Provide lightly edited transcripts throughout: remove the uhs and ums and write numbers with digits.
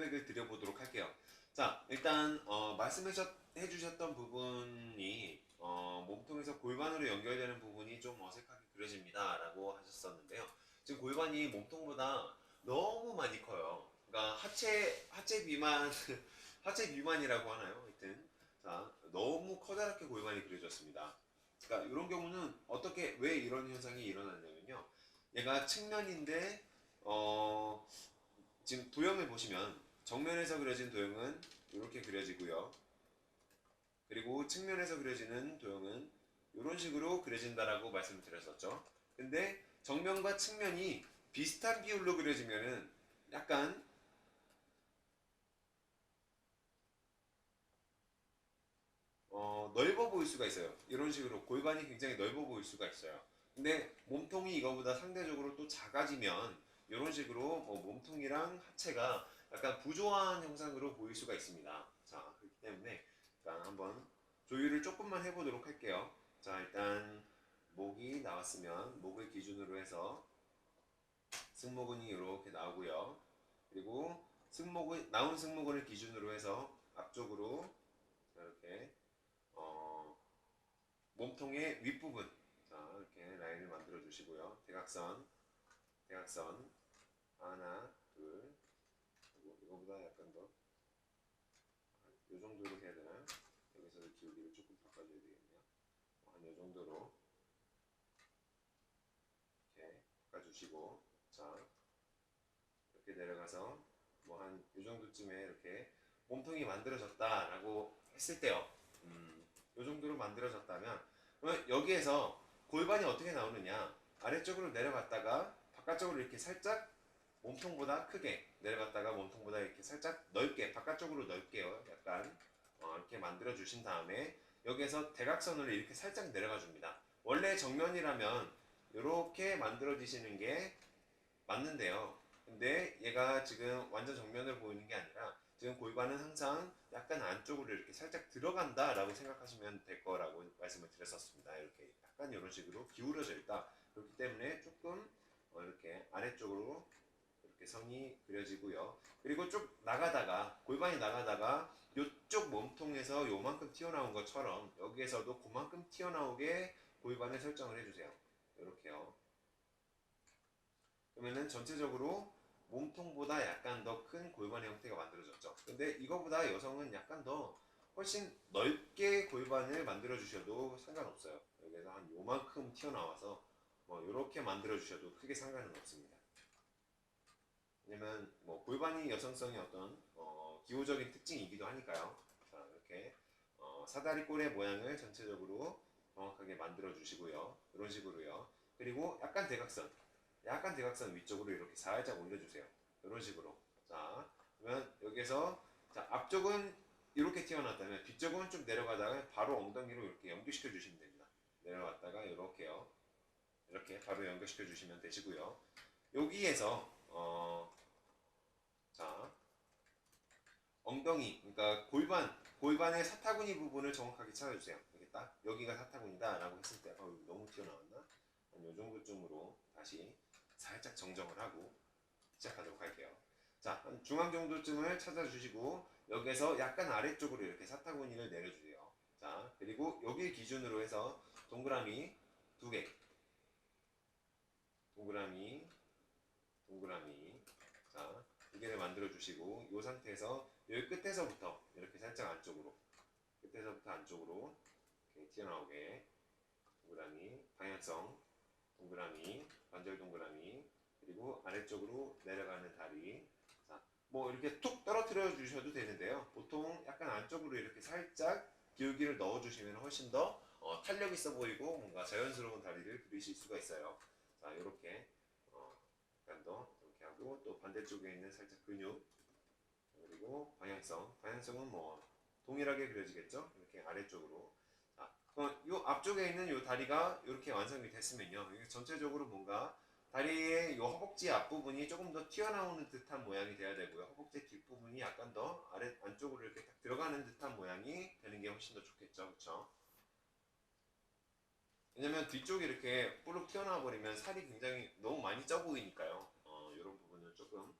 피드백을 드려보도록 할게요. 자, 일단 말씀해 주셨던 부분이 몸통에서 골반으로 연결되는 부분이 좀 어색하게 그려집니다 라고 하셨었는데요. 지금 골반이 몸통보다 너무 많이 커요. 그러니까 하체 비만 하체 비만이라고 하나요? 하여튼 자, 너무 커다랗게 골반이 그려졌습니다. 그러니까 이런 경우는 어떻게 왜 이런 현상이 일어났냐면요. 얘가 측면인데 지금 도형을 보시면 정면에서 그려진 도형은 이렇게 그려지고요. 그리고 측면에서 그려지는 도형은 이런 식으로 그려진다라고 말씀을 드렸었죠. 근데 정면과 측면이 비슷한 비율로 그려지면은 약간 넓어 보일 수가 있어요. 이런 식으로 골반이 굉장히 넓어 보일 수가 있어요. 근데 몸통이 이거보다 상대적으로 또 작아지면 이런 식으로 몸통이랑 하체가 약간 부조한 형상으로 보일 수가 있습니다. 자, 그렇기 때문에 일단 한번 조율을 조금만 해보도록 할게요. 자, 일단 목이 나왔으면 목을 기준으로 해서 승모근이 이렇게 나오고요. 그리고 나온 승모근을 기준으로 해서 앞쪽으로 이렇게 어, 몸통의 윗부분 자 이렇게 라인을 만들어 주시고요. 대각선 하나 둘 그리고 이거보다 약간 더 이 정도로 해야 되나요? 여기서 기울기를 조금 바꿔줘야 되겠네요. 한 이 정도로 이렇게 바꿔주시고 자 이렇게 내려가서 뭐 한 이 정도쯤에 이렇게 몸통이 만들어졌다라고 했을 때요. 이 정도로 만들어졌다면 그러면 여기에서 골반이 어떻게 나오느냐 아래쪽으로 내려갔다가 바깥쪽으로 이렇게 살짝 몸통보다 크게 내려갔다가 몸통보다 이렇게 살짝 넓게 바깥쪽으로 넓게요. 약간 이렇게 만들어 주신 다음에 여기에서 대각선으로 이렇게 살짝 내려가 줍니다. 원래 정면이라면 이렇게 만들어지시는 게 맞는데요. 근데 얘가 지금 완전 정면을 보이는 게 아니라 지금 골반은 항상 약간 안쪽으로 이렇게 살짝 들어간다라고 생각하시면 될 거라고 말씀을 드렸었습니다. 이렇게 약간 이런 식으로 기울어져 있다. 그렇기 때문에 조금 이렇게 아래쪽으로 이렇게 선이 그려지고요. 그리고 쭉 나가다가 골반이 나가다가 이쪽 몸통에서 요만큼 튀어나온 것처럼 여기에서도 그만큼 튀어나오게 골반을 설정을 해주세요. 이렇게요. 그러면은 전체적으로 몸통보다 약간 더 큰 골반의 형태가 만들어졌죠. 근데 이거보다 여성은 약간 더 훨씬 넓게 골반을 만들어 주셔도 상관없어요. 여기서 한 요만큼 튀어나와서 뭐 이렇게 만들어 주셔도 크게 상관은 없습니다. 왜냐면 뭐 골반이 여성성의 어떤 기호적인 특징이기도 하니까요. 자, 이렇게 사다리 꼴의 모양을 전체적으로 정확하게 만들어 주시고요. 이런 식으로요. 그리고 약간 대각선 위쪽으로 이렇게 살짝 올려주세요. 이런 식으로. 자, 그러면 여기서 자, 앞쪽은 이렇게 튀어나왔다면 뒤쪽은 좀 내려가다가 바로 엉덩이로 이렇게 연결시켜 주시면 됩니다. 내려갔다가 이렇게요. 이렇게 바로 연결시켜 주시면 되시고요. 여기에서 자 엉덩이 그러니까 골반의 사타구니 부분을 정확하게 찾아주세요. 이렇게 딱 여기가 사타구니다라고 했을 때 너무 튀어나왔나? 한 요 정도쯤으로 다시 살짝 정정을 하고 시작하도록 할게요. 자, 한 중앙 정도쯤을 찾아주시고 여기에서 약간 아래쪽으로 이렇게 사타구니를 내려주세요. 자, 그리고 여기 기준으로 해서 동그라미 두 개, 동그라미, 동그라미. 자, 두 개를 만들어 주시고 이 상태에서 여기 끝에서부터 이렇게 살짝 안쪽으로, 끝에서부터 안쪽으로 이렇게 튀어나오게 동그라미, 방향성, 동그라미, 반절 동그라미, 그리고 아래쪽으로 내려가는 다리. 자, 뭐 이렇게 툭 떨어뜨려 주셔도 되는데요. 보통 약간 안쪽으로 이렇게 살짝 기울기를 넣어 주시면 훨씬 더 탄력 있어 보이고 뭔가 자연스러운 다리를 그리실 수가 있어요. 자, 이렇게 약간 더 이렇게 하고 또 반대쪽에 있는 살짝 근육 그리고 방향성은 뭐 동일하게 그려지겠죠? 이렇게 아래쪽으로. 자, 요 앞쪽에 있는 요 다리가 이렇게 완성이 됐으면요. 이게 전체적으로 뭔가 다리의 요 허벅지 앞부분이 조금 더 튀어나오는 듯한 모양이 돼야 되고요. 허벅지 뒷부분이 약간 더 아래 안쪽으로 이렇게 딱 들어가는 듯한 모양이 되는 게 훨씬 더 좋겠죠, 그렇죠? 왜냐면 뒤쪽이 이렇게 뿌룩 튀어나와 버리면 살이 굉장히 너무 많이 쪄 보이니까요. 이런 부분을 조금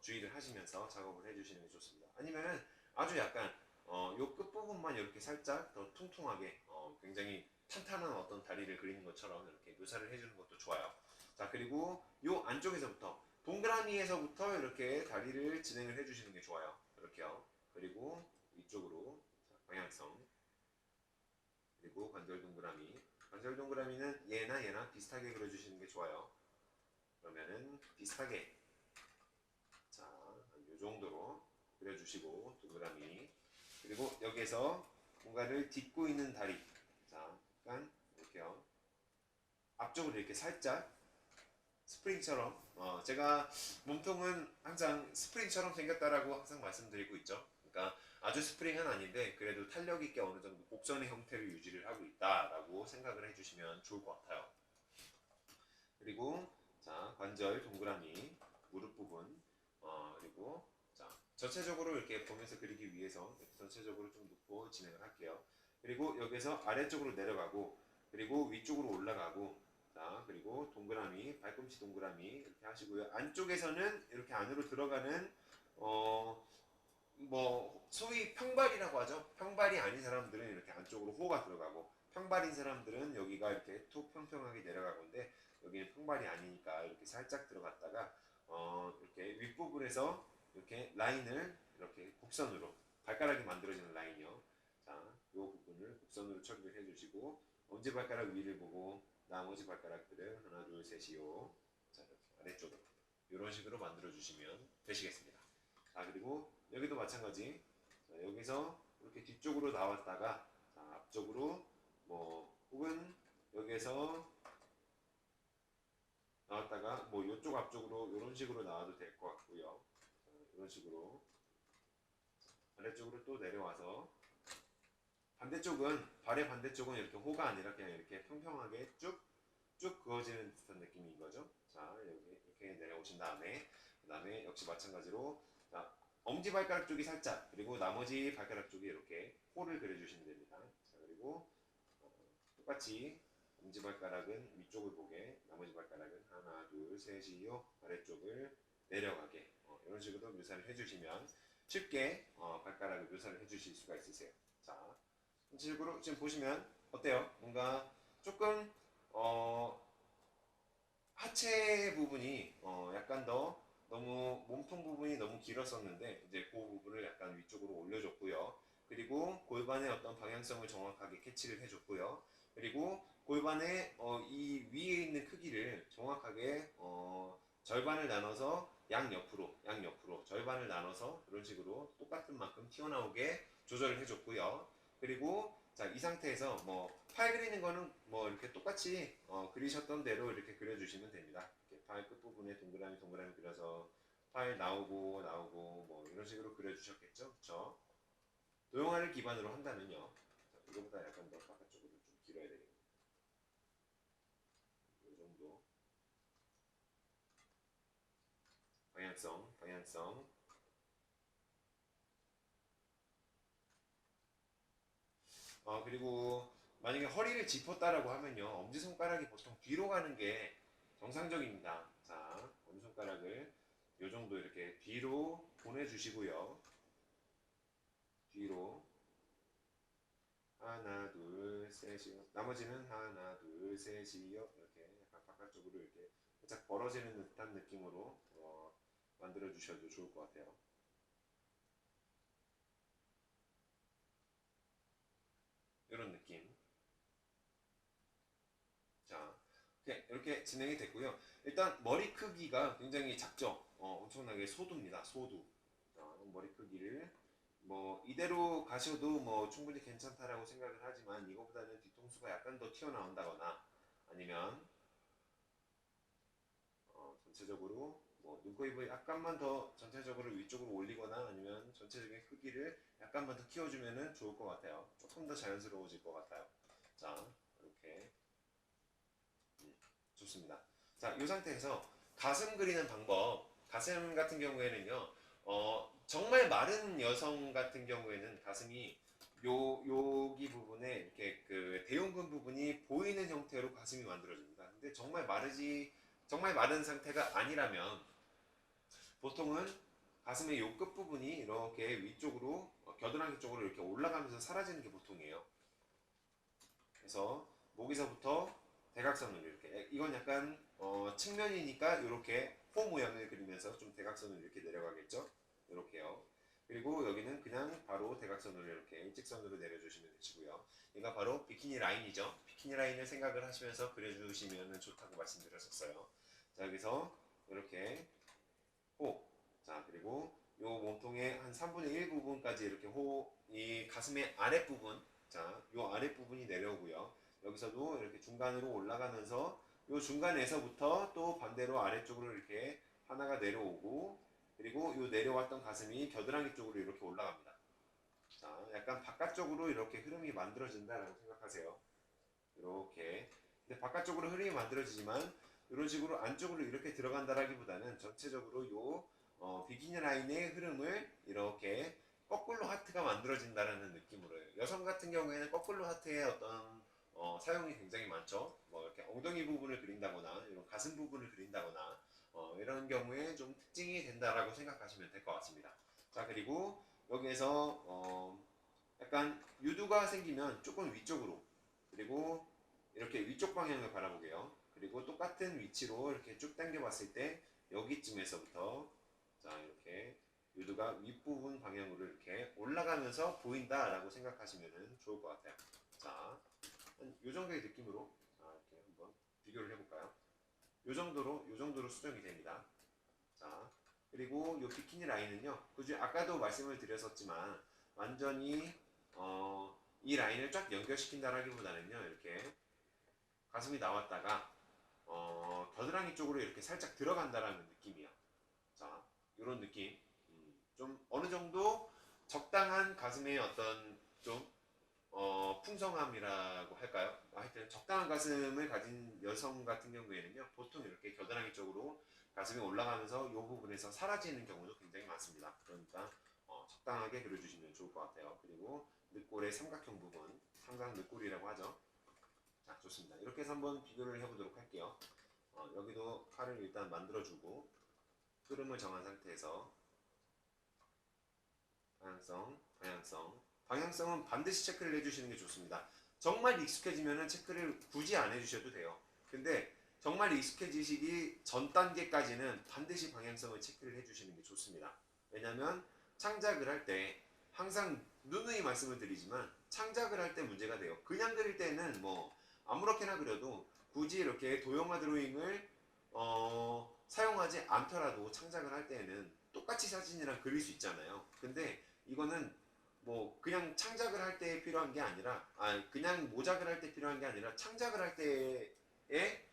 주의를 하시면서 작업을 해주시는 게 좋습니다. 아니면은 아주 약간 요 끝부분만 이렇게 살짝 더 퉁퉁하게 굉장히 탄탄한 어떤 다리를 그리는 것처럼 이렇게 묘사를 해주는 것도 좋아요. 자, 그리고 요 안쪽에서부터 동그라미에서부터 이렇게 다리를 진행을 해주시는 게 좋아요. 이렇게요. 그리고 위쪽으로 방향성, 그리고 관절 동그라미. 관절 동그라미는 얘나 비슷하게 그려주시는 게 좋아요. 그러면은 비슷하게, 자, 이 정도로 그려주시고 동그라미. 그리고 여기에서 뭔가를 딛고 있는 다리. 자, 약간 이렇게요. 앞쪽으로 이렇게 살짝 스프링처럼. 제가 몸통은 항상 스프링처럼 생겼다라고 항상 말씀드리고 있죠. 그러니까 아주 스프링은 아닌데 그래도 탄력 있게 어느 정도 곡선의 형태를 유지를 하고 있다라고 생각을 해주시면 좋을 것 같아요. 그리고 자, 관절 동그라미, 무릎 부분, 그리고 자, 전체적으로 이렇게 보면서 그리기 위해서 전체적으로 좀 놓고 진행을 할게요. 그리고 여기서 아래쪽으로 내려가고, 그리고 위쪽으로 올라가고, 자, 그리고 동그라미, 발꿈치 동그라미 이렇게 하시고요. 안쪽에서는 이렇게 안으로 들어가는 뭐 소위 평발이라고 하죠. 평발이 아닌 사람들은 이렇게 안쪽으로 호가 들어가고, 평발인 사람들은 여기가 이렇게 툭 평평하게 내려가건데, 여기는 평발이 아니니까 이렇게 살짝 들어갔다가 이렇게 윗부분에서 이렇게 라인을 이렇게 곡선으로, 발가락이 만들어지는 라인이요. 자, 이 부분을 곡선으로 처리를 해주시고, 엄지발가락 위를 보고 나머지 발가락들을 하나 둘 셋이요. 자, 이렇게 아래쪽으로 이런 식으로 만들어 주시면 되시겠습니다. 자, 그리고 여기도 마찬가지. 자, 여기서 이렇게 뒤쪽으로 나왔다가, 자, 앞쪽으로 뭐 혹은 여기에서 나왔다가 뭐 이쪽 앞쪽으로 이런 식으로 나와도 될 것 같고요. 자, 이런 식으로 아래쪽으로 또 내려와서, 반대쪽은 발의 반대쪽은 이렇게 호가 아니라 그냥 이렇게 평평하게 쭉 그어지는 듯한 느낌인 거죠. 자, 여기 이렇게 내려오신 다음에, 그 다음에 역시 마찬가지로, 자, 엄지발가락 쪽이 살짝, 그리고 나머지 발가락 쪽이 이렇게 호를 그려주시면 됩니다. 자, 그리고 똑같이 엄지발가락은 위쪽을 보게, 나머지 발가락은 하나 둘 셋이요 아래쪽을 내려가게, 이런 식으로 묘사를 해주시면 쉽게 발가락을 묘사를 해주실 수가 있으세요. 자, 전체적으로 지금 보시면 어때요? 뭔가 조금 하체 부분이 약간 더 너무 몸통 부분이 너무 길었었는데 이제 그 부분을 약간 위쪽으로 올려줬고요. 그리고 골반의 어떤 방향성을 정확하게 캐치를 해줬고요. 그리고 골반의 이 위에 있는 크기를 정확하게 절반을 나눠서 양옆으로 절반을 나눠서 이런 식으로 똑같은 만큼 튀어나오게 조절을 해줬고요. 그리고 자, 이 상태에서 뭐 팔 그리는 거는 뭐 이렇게 똑같이 그리셨던 대로 이렇게 그려주시면 됩니다. 이렇게 팔 끝부분에 동그라미 그려서 팔 나오고 뭐 이런 식으로 그려주셨겠죠, 그렇죠? 도형화를 기반으로 한다면요. 자, 이거보다 약간 더 바깥쪽으로 좀 길어야 되겠네요. 이 정도 방향성. 그리고 만약에 허리를 짚었다라고 하면요, 엄지손가락이 보통 뒤로 가는 게 정상적입니다. 자, 엄지손가락을 이 정도 이렇게 뒤로 보내주시고요. 뒤로 하나 둘 셋이요. 나머지는 하나 둘 셋이요. 이렇게 약간 바깥쪽으로 이렇게 살짝 벌어지는 듯한 느낌으로 만들어 주셔도 좋을 것 같아요. 이런 느낌. 자, 이렇게 진행이 됐고요. 일단 머리 크기가 굉장히 작죠. 엄청나게 소두입니다. 소두. 자, 머리 크기를 뭐 이대로 가셔도 뭐 충분히 괜찮다라고 생각을 하지만, 이거보다는 뒤통수가 약간 더 튀어나온다거나, 아니면 전체적으로 뭐 눈코입을 약간만 더 전체적으로 위쪽으로 올리거나, 아니면 전체적인 크기를 약간만 더 키워주면 좋을 것 같아요. 조금 더 자연스러워질 것 같아요. 자, 이렇게 좋습니다. 자, 이 상태에서 가슴 그리는 방법. 가슴 같은 경우에는요, 정말 마른 여성 같은 경우에는 가슴이 여기 부분에 이렇게 그 대흉근 부분이 보이는 형태로 가슴이 만들어집니다. 근데 정말 마른 상태가 아니라면 보통은 가슴의 요 끝부분이 이렇게 위쪽으로 겨드랑이 쪽으로 이렇게 올라가면서 사라지는 게 보통이에요. 그래서 목에서부터 대각선으로 이렇게, 이건 약간 측면이니까 이렇게 호 모양을 그리면서 좀 대각선으로 이렇게 내려가겠죠. 이렇게요. 그리고 여기는 그냥 바로 대각선으로 이렇게 일직선으로 내려주시면 되시고요. 얘가 바로 비키니 라인이죠. 비키니 라인을 생각을 하시면서 그려주시면 좋다고 말씀드렸었어요. 자, 여기서 이렇게 호. 자, 그리고 요 몸통의 한 3분의 1 부분까지 이렇게 이 가슴의 아랫부분. 자, 요 아랫부분이 내려오고요. 여기서도 이렇게 중간으로 올라가면서 요 중간에서부터 또 반대로 아래쪽으로 이렇게 하나가 내려오고, 그리고 요 내려왔던 가슴이 겨드랑이 쪽으로 이렇게 올라갑니다. 자, 약간 바깥쪽으로 이렇게 흐름이 만들어진다라고 생각하세요. 이렇게. 근데 바깥쪽으로 흐름이 만들어지지만 이런 식으로 안쪽으로 이렇게 들어간다라기보다는 전체적으로 요 비기니 라인의 흐름을 이렇게 거꾸로 하트가 만들어진다라는 느낌으로요. 여성 같은 경우에는 거꾸로 하트의 어떤 사용이 굉장히 많죠. 뭐 이렇게 엉덩이 부분을 그린다거나 이런 가슴 부분을 그린다거나 이런 경우에 좀 특징이 된다라고 생각하시면 될 것 같습니다. 자, 그리고 여기에서 약간 유두가 생기면 조금 위쪽으로, 그리고 이렇게 위쪽 방향을 바라보게요. 그리고 똑같은 위치로 이렇게 쭉 당겨 봤을 때 여기쯤에서부터, 자, 이렇게 유두가 윗부분 방향으로 이렇게 올라가면서 보인다라고 생각하시면 좋을 것 같아요. 자, 이 정도의 느낌으로, 자, 이렇게 한번 비교를 해볼까요? 요 정도로 수정이 됩니다. 자, 그리고 이 비키니 라인은요, 그중 아까도 말씀을 드렸었지만 완전히 이 라인을 쫙 연결시킨다라기보다는요, 이렇게 가슴이 나왔다가 겨드랑이 쪽으로 이렇게 살짝 들어간다라는 느낌이야. 자, 이런 느낌. 좀 어느 정도 적당한 가슴의 어떤 좀 풍성함이라고 할까요? 하여튼 적당한 가슴을 가진 여성 같은 경우에는요, 보통 이렇게 겨드랑이 쪽으로 가슴이 올라가면서 이 부분에서 사라지는 경우도 굉장히 많습니다. 그러니까 적당하게 그려주시면 좋을 것 같아요. 그리고 늑골의 삼각형 부분, 삼각 늑골이라고 하죠. 자, 좋습니다. 이렇게 해서 한번 비교를 해보도록 할게요. 여기도 팔을 일단 만들어주고 흐름을 정한 상태에서 방향성은 반드시 체크를 해주시는 게 좋습니다. 정말 익숙해지면 체크를 굳이 안 해주셔도 돼요. 근데 정말 익숙해지시기 전 단계까지는 반드시 방향성을 체크를 해주시는 게 좋습니다. 왜냐하면 창작을 할 때 항상 누누이 말씀을 드리지만 창작을 할 때 문제가 돼요. 그냥 그릴 때는 뭐 아무렇게나 그려도 굳이 이렇게 도형화 드로잉을 사용하지 않더라도 창작을 할 때에는 똑같이 사진이랑 그릴 수 있잖아요. 근데 이거는 뭐 그냥 창작을 할 때 필요한 게 아니라, 그냥 모작을 할 때 필요한 게 아니라 창작을 할 때에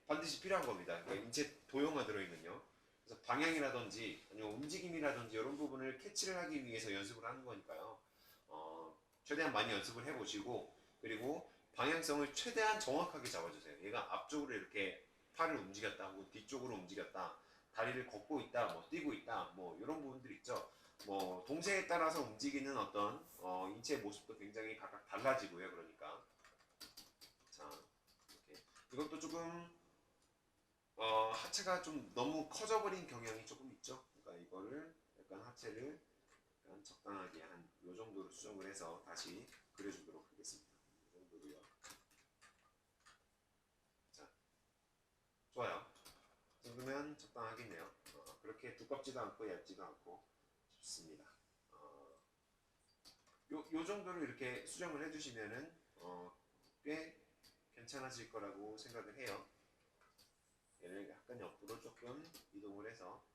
반드시 필요한 겁니다. 그러니까 인체 도형화 들어있는요. 그래서 방향이라든지 아니면 움직임이라든지 이런 부분을 캐치를 하기 위해서 연습을 하는 거니까요. 최대한 많이 연습을 해보시고, 그리고 방향성을 최대한 정확하게 잡아주세요. 얘가 앞쪽으로 이렇게 팔을 움직였다, 혹은 뒤쪽으로 움직였다, 다리를 걷고 있다, 뭐 뛰고 있다, 뭐 이런 부분들 있죠. 뭐 동세에 따라서 움직이는 어떤 인체 모습도 굉장히 각각 달라지고요. 그러니까 자, 이렇게 이것도 조금 하체가 좀 너무 커져버린 경향이 조금 있죠. 그러니까 이거를 약간 하체를 약간 적당하게 한 요 정도로 수정을 해서 다시 그려주도록 하겠습니다. 이 정도로요. 자, 좋아요. 이 정도면 적당하겠네요. 그렇게 두껍지도 않고 얇지도 않고 좋습니다. 요 정도로 이렇게 수정을 해주시면은 꽤 괜찮아질 거라고 생각을 해요. 얘를 약간 옆으로 조금 이동을 해서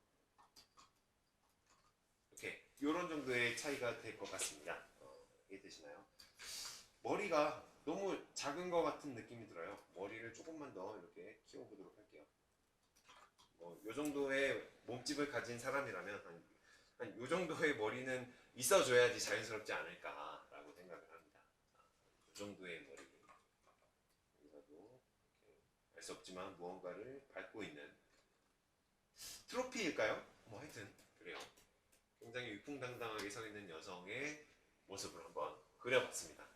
이렇게 요런 정도의 차이가 될 것 같습니다. 이해되시나요? 머리가 너무 작은 것 같은 느낌이 들어요. 머리를 조금만 더 이렇게 키워보도록 할게요. 요 정도의 몸집을 가진 사람이라면 한 요 정도의 머리는 있어줘야지 자연스럽지 않을까라고 생각을 합니다. 요 정도의 머리. 여기서도 알 수 없지만 무언가를 밟고 있는 트로피일까요? 뭐 하여튼 그래요. 굉장히 위풍당당하게 서 있는 여성의 모습을 한번 그려봤습니다.